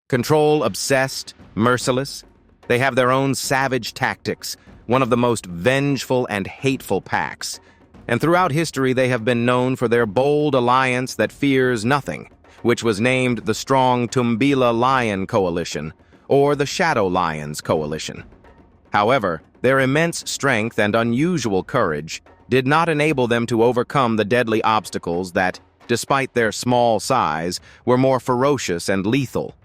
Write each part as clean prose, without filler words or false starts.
Control-obsessed, merciless, they have their own savage tactics, one of the most vengeful and hateful packs. And throughout history they have been known for their bold alliance that fears nothing, which was named the Strong Tumbila Lion Coalition, or the Shadow Lions Coalition. However, their immense strength and unusual courage did not enable them to overcome the deadly obstacles that, despite their small size, were more ferocious and lethal.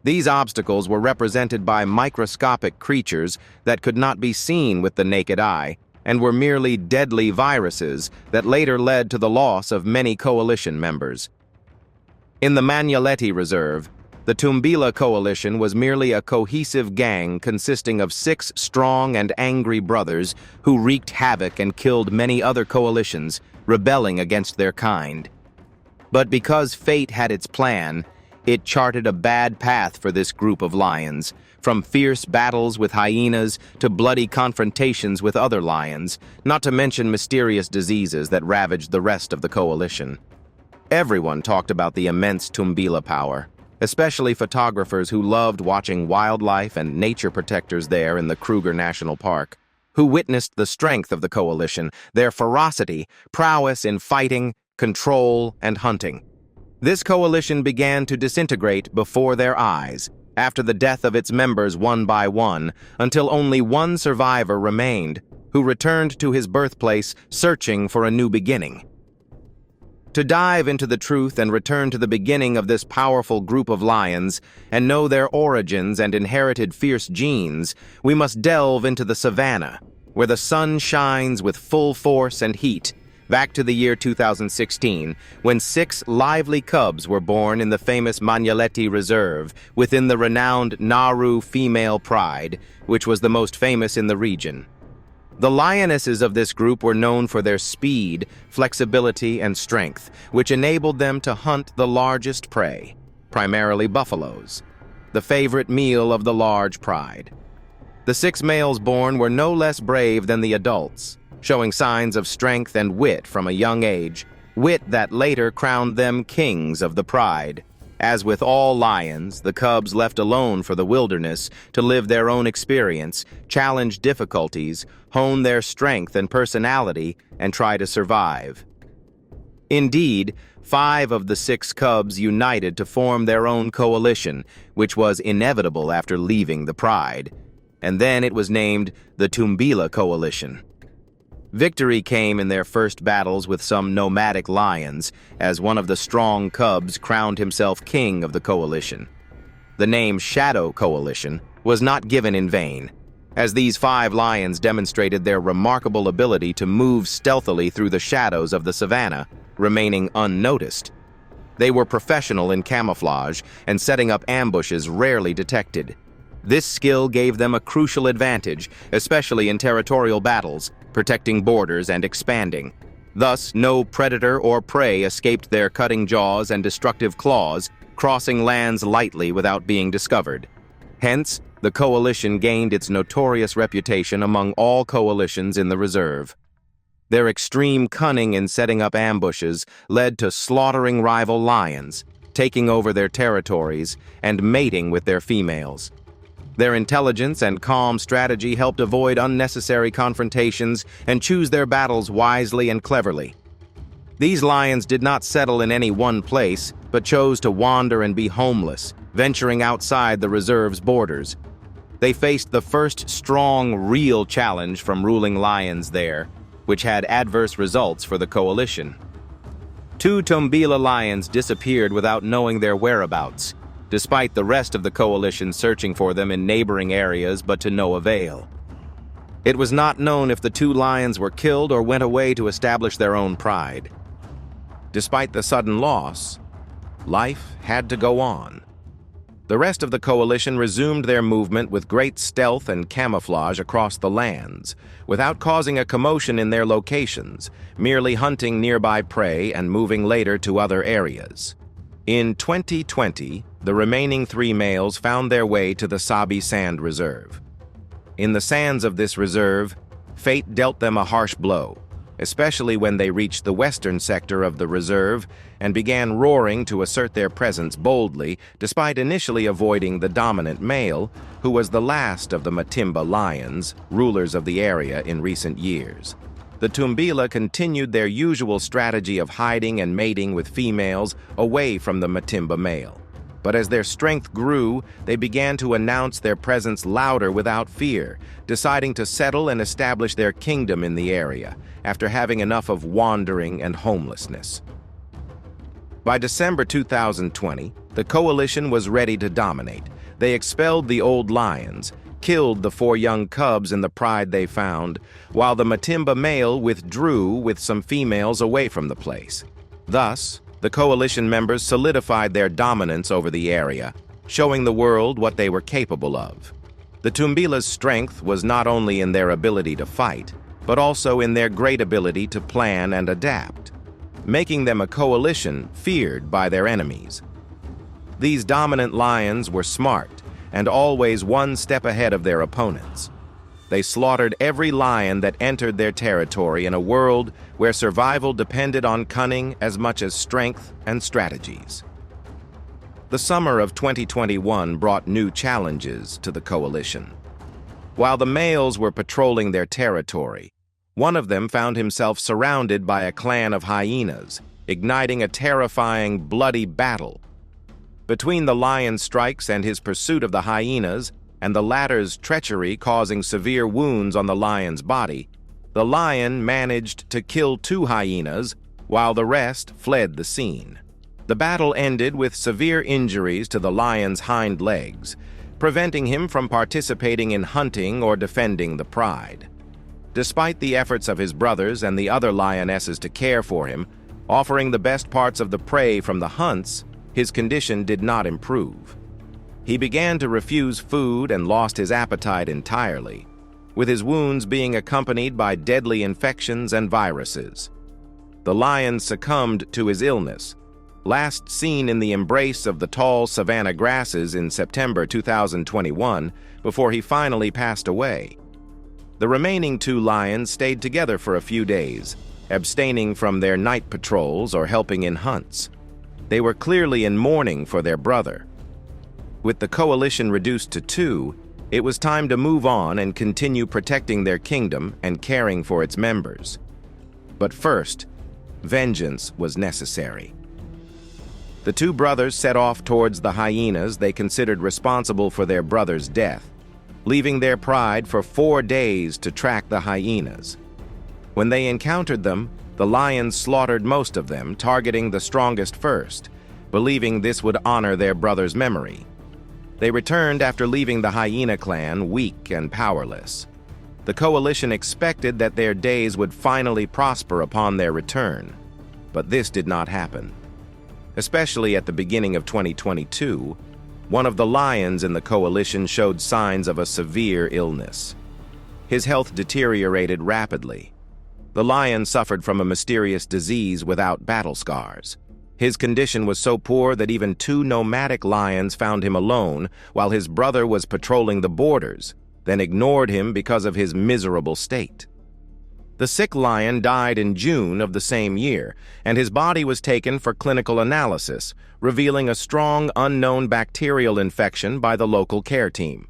These obstacles were represented by microscopic creatures that could not be seen with the naked eye, and were merely deadly viruses that later led to the loss of many coalition members. In the Manyaleti Reserve, the Tumbila Coalition was merely a cohesive gang consisting of 6 strong and angry brothers who wreaked havoc and killed many other coalitions, rebelling against their kind. But because fate had its plan, it charted a bad path for this group of lions, from fierce battles with hyenas to bloody confrontations with other lions, not to mention mysterious diseases that ravaged the rest of the coalition. Everyone talked about the immense Tumbila power, especially photographers who loved watching wildlife and nature protectors there in the Kruger National Park, who witnessed the strength of the coalition, their ferocity, prowess in fighting, control, and hunting. This coalition began to disintegrate before their eyes, after the death of its members one by one, until only one survivor remained, who returned to his birthplace searching for a new beginning. To dive into the truth and return to the beginning of this powerful group of lions and know their origins and inherited fierce genes, we must delve into the savannah, where the sun shines with full force and heat, back to the year 2016, when 6 lively cubs were born in the famous Manyaleti Reserve within the renowned Naru Female Pride, which was the most famous in the region. The lionesses of this group were known for their speed, flexibility, and strength, which enabled them to hunt the largest prey, primarily buffaloes, the favorite meal of the large pride. The 6 males born were no less brave than the adults, showing signs of strength and wit from a young age, wit that later crowned them kings of the pride. As with all lions, the cubs left alone for the wilderness to live their own experience, challenge difficulties, hone their strength and personality, and try to survive. Indeed, 5 of the 6 cubs united to form their own coalition, which was inevitable after leaving the pride. And then it was named the Tumbila Coalition. Victory came in their first battles with some nomadic lions, as one of the strong cubs crowned himself king of the coalition. The name Shadow Coalition was not given in vain, as these 5 lions demonstrated their remarkable ability to move stealthily through the shadows of the savannah, remaining unnoticed. They were professional in camouflage and setting up ambushes rarely detected. This skill gave them a crucial advantage, especially in territorial battles, protecting borders and expanding. Thus, no predator or prey escaped their cutting jaws and destructive claws, crossing lands lightly without being discovered. Hence, the coalition gained its notorious reputation among all coalitions in the reserve. Their extreme cunning in setting up ambushes led to slaughtering rival lions, taking over their territories, and mating with their females. Their intelligence and calm strategy helped avoid unnecessary confrontations and choose their battles wisely and cleverly. These lions did not settle in any one place, but chose to wander and be homeless, venturing outside the reserve's borders. They faced the first strong, real challenge from ruling lions there, which had adverse results for the coalition. 2 Tumbila lions disappeared without knowing their whereabouts, despite the rest of the coalition searching for them in neighboring areas, but to no avail. It was not known if the 2 lions were killed or went away to establish their own pride. Despite the sudden loss, life had to go on. The rest of the coalition resumed their movement with great stealth and camouflage across the lands, without causing a commotion in their locations, merely hunting nearby prey and moving later to other areas. In 2020, the remaining 3 males found their way to the Sabi Sand Reserve. In the sands of this reserve, fate dealt them a harsh blow, especially when they reached the western sector of the reserve and began roaring to assert their presence boldly, despite initially avoiding the dominant male, who was the last of the Matimba lions, rulers of the area in recent years. The Tumbila continued their usual strategy of hiding and mating with females away from the Matimba male. But as their strength grew, they began to announce their presence louder without fear, deciding to settle and establish their kingdom in the area, after having enough of wandering and homelessness. By December 2020, the coalition was ready to dominate. They expelled the old lions, killed the 4 young cubs in the pride they found, while the Matimba male withdrew with some females away from the place. Thus, the coalition members solidified their dominance over the area, showing the world what they were capable of. The Tumbila's strength was not only in their ability to fight, but also in their great ability to plan and adapt, making them a coalition feared by their enemies. These dominant lions were smart and always one step ahead of their opponents. They slaughtered every lion that entered their territory in a world where survival depended on cunning as much as strength and strategies. The summer of 2021 brought new challenges to the coalition. While the males were patrolling their territory, one of them found himself surrounded by a clan of hyenas, igniting a terrifying, bloody battle. Between the lion's strikes and his pursuit of the hyenas, and the latter's treachery causing severe wounds on the lion's body, the lion managed to kill 2 hyenas, while the rest fled the scene. The battle ended with severe injuries to the lion's hind legs, preventing him from participating in hunting or defending the pride. Despite the efforts of his brothers and the other lionesses to care for him, offering the best parts of the prey from the hunts, his condition did not improve. He began to refuse food and lost his appetite entirely, with his wounds being accompanied by deadly infections and viruses. The lion succumbed to his illness, last seen in the embrace of the tall savanna grasses in September 2021, before he finally passed away. The remaining 2 lions stayed together for a few days, abstaining from their night patrols or helping in hunts. They were clearly in mourning for their brother. With the coalition reduced to 2, it was time to move on and continue protecting their kingdom and caring for its members. But first, vengeance was necessary. The 2 brothers set off towards the hyenas they considered responsible for their brother's death, leaving their pride for 4 days to track the hyenas. When they encountered them, the lions slaughtered most of them, targeting the strongest first, believing this would honor their brother's memory. They returned after leaving the hyena clan weak and powerless. The coalition expected that their days would finally prosper upon their return, but this did not happen. Especially at the beginning of 2022, one of the lions in the coalition showed signs of a severe illness. His health deteriorated rapidly. The lion suffered from a mysterious disease without battle scars. His condition was so poor that even 2 nomadic lions found him alone while his brother was patrolling the borders, then ignored him because of his miserable state. The sick lion died in June of the same year, and his body was taken for clinical analysis, revealing a strong unknown bacterial infection by the local care team.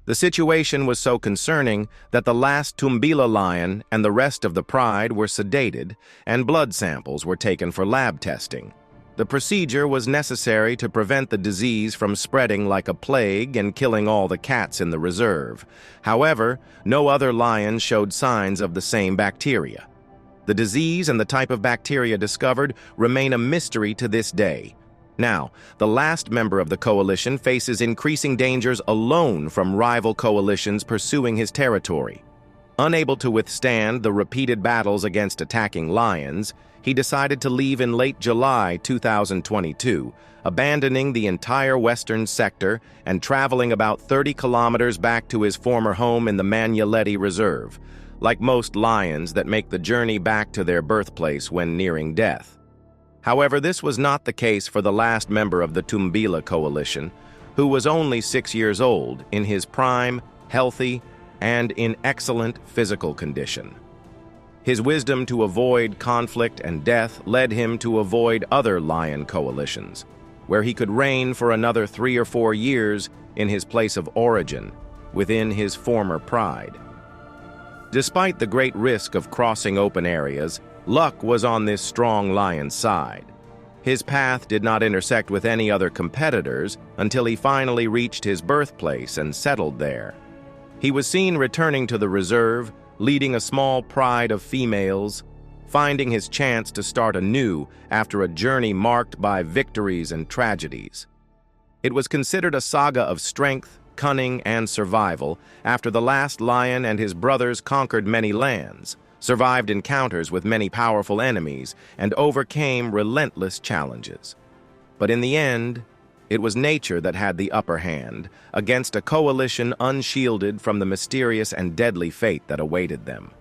The situation was so concerning that the last Tumbila lion and the rest of the pride were sedated, and blood samples were taken for lab testing. The procedure was necessary to prevent the disease from spreading like a plague and killing all the cats in the reserve. However, no other lions showed signs of the same bacteria. The disease and the type of bacteria discovered remain a mystery to this day. Now, the last member of the coalition faces increasing dangers alone from rival coalitions pursuing his territory. Unable to withstand the repeated battles against attacking lions, he decided to leave in late July 2022, abandoning the entire western sector and traveling about 30 kilometers back to his former home in the Manyeleti Reserve, like most lions that make the journey back to their birthplace when nearing death. However, this was not the case for the last member of the Tumbila coalition, who was only 6 years old, in his prime, healthy, and in excellent physical condition. His wisdom to avoid conflict and death led him to avoid other lion coalitions, where he could reign for another 3 or 4 years in his place of origin, within his former pride. Despite the great risk of crossing open areas, luck was on this strong lion's side. His path did not intersect with any other competitors until he finally reached his birthplace and settled there. He was seen returning to the reserve, leading a small pride of females, finding his chance to start anew after a journey marked by victories and tragedies. It was considered a saga of strength, cunning, and survival after the last lion and his brothers conquered many lands, survived encounters with many powerful enemies, and overcame relentless challenges. But in the end, it was nature that had the upper hand against a coalition unshielded from the mysterious and deadly fate that awaited them.